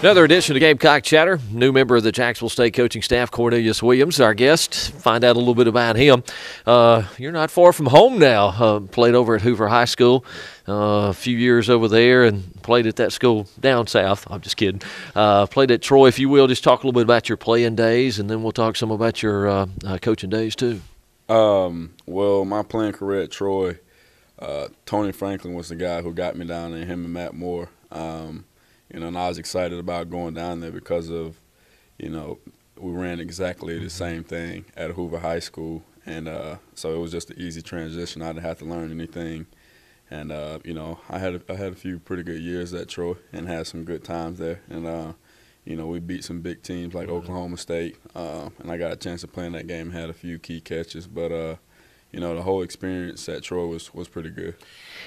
Another edition of Gamecock Chatter. New member of the Jacksonville State coaching staff, Cornelius Williams, our guest. Find out a little bit about him. You're not far from home now. Played over at Hoover High School a few years over there and played at that school down south. I'm just kidding. Played at Troy, if you will. Just talk a little bit about your playing days, and then we'll talk some about your coaching days too. Well, my playing career at Troy, Tony Franklin was the guy who got me down there, him and Matt Moore. And I was excited about going down there because of, we ran exactly the same thing at Hoover High School. And so it was just an easy transition. I didn't have to learn anything. And, I had a few pretty good years at Troy and had some good times there. And, we beat some big teams like Oklahoma State. And I got a chance to play in that game, had a few key catches. But, the whole experience at Troy was pretty good.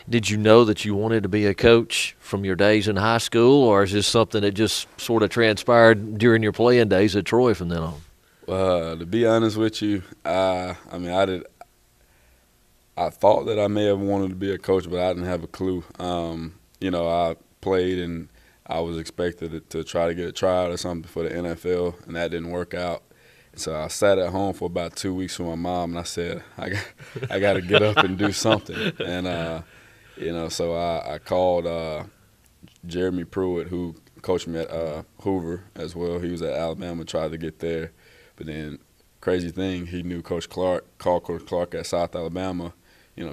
Did you know that you wanted to be a coach from your days in high school, or is this something that just sort of transpired during your playing days at Troy from then on? To be honest with you, I thought that I may have wanted to be a coach, but I didn't have a clue. I played and I was expected to try to get a tryout or something for the NFL, and that didn't work out. So I sat at home for about 2 weeks with my mom, and I said, I got to get up and do something. And, so I called Jeremy Pruitt, who coached me at Hoover as well. He was at Alabama, tried to get there. But then, crazy thing, he knew Coach Clark, called Coach Clark at South Alabama.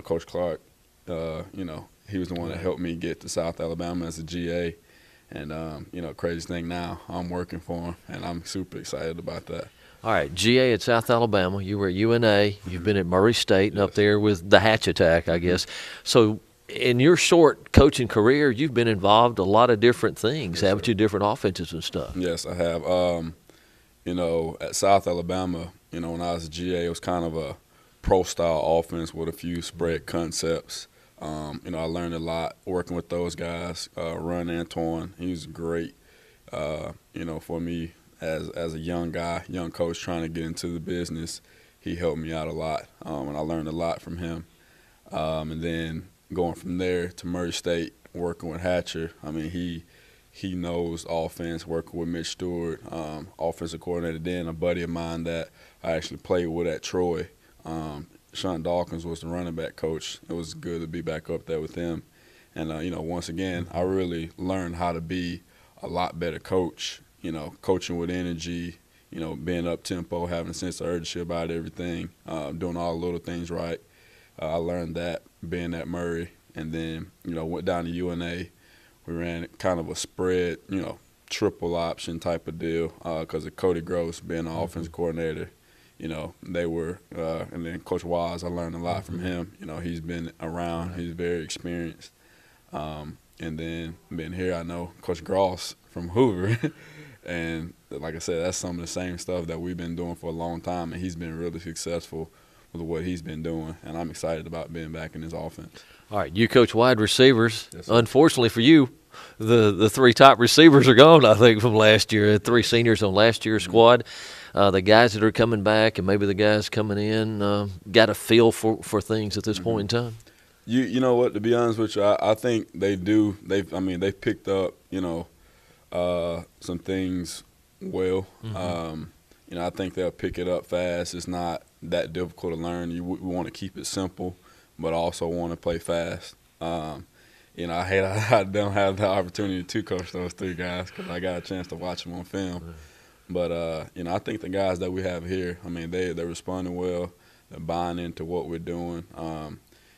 Coach Clark, he was the one that helped me get to South Alabama as a GA. And, crazy thing now, I'm working for him, and I'm super excited about that. All right, GA at South Alabama. You were at UNA. You've been at Murray State and up there with the Hatch Attack, I guess. So in your short coaching career, you've been involved in a lot of different things, haven't you, different offenses and stuff? Yes, I have. At South Alabama, when I was a GA, it was kind of a pro-style offense with a few spread concepts. I learned a lot working with those guys. Ron Antoine, he was great, for me. As a young guy, young coach trying to get into the business, he helped me out a lot, and I learned a lot from him. And then going from there to Murray State, working with Hatcher, he knows offense, working with Mitch Stewart, offensive coordinator, then a buddy of mine that I actually played with at Troy. Sean Dawkins was the running back coach. It was good to be back up there with him. And, once again, I really learned how to be a lot better coach. Coaching with energy, being up-tempo, having a sense of urgency about everything, doing all the little things right. I learned that being at Murray. And then, went down to UNA. We ran kind of a spread, triple option type of deal because of Cody Gross being an offensive coordinator. They were and then Coach Waz, I learned a lot from him. He's been around. He's very experienced. And then being here, I know Coach Gross from Hoover. And like I said, that's some of the same stuff that we've been doing for a long time, and he's been really successful with what he's been doing, and I'm excited about being back in his offense. All right, you coach wide receivers. Yes, unfortunately for you, the three top receivers are gone, I think, from last year. 3 seniors on last year's squad. The guys that are coming back and maybe the guys coming in got a feel for things at this point in time? You know what, to be honest with you, I think they do. They've picked up, some things well. I think they'll pick it up fast. It's not that difficult to learn. We want to keep it simple, but also want to play fast. I hate I don't have the opportunity to coach those 3 guys because I got a chance to watch them on film. But, I think the guys that we have here, they're responding well. They're buying into what we're doing.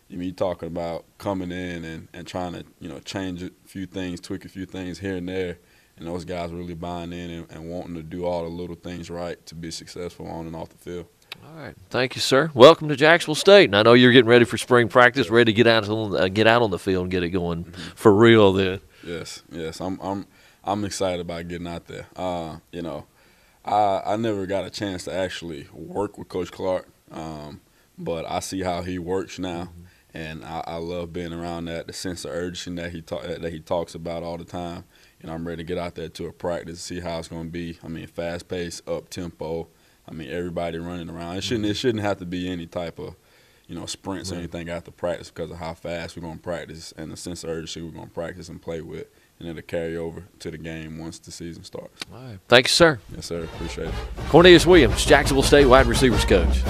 You're talking about coming in and trying to, change a few things, tweak a few things here and there. And those guys really buying in and wanting to do all the little things right to be successful on and off the field. All right. Thank you, sir. Welcome to Jacksonville State. And I know you're getting ready for spring practice, ready to get out on the field and get it going for real then. Yes. I'm excited about getting out there. I never got a chance to actually work with Coach Clark, but I see how he works now. And I love being around that, the sense of urgency that he talks about all the time. I'm ready to get out there to a practice, see how it's going to be. Fast-paced, up-tempo. Everybody running around. It shouldn't have to be any type of, sprints or anything after practice because of how fast we're going to practice and the sense of urgency we're going to practice and play with, and it'll carry over to the game once the season starts. All right. Thank you, sir. Yes, sir. Appreciate it. Cornelius Williams, Jacksonville State wide receivers coach.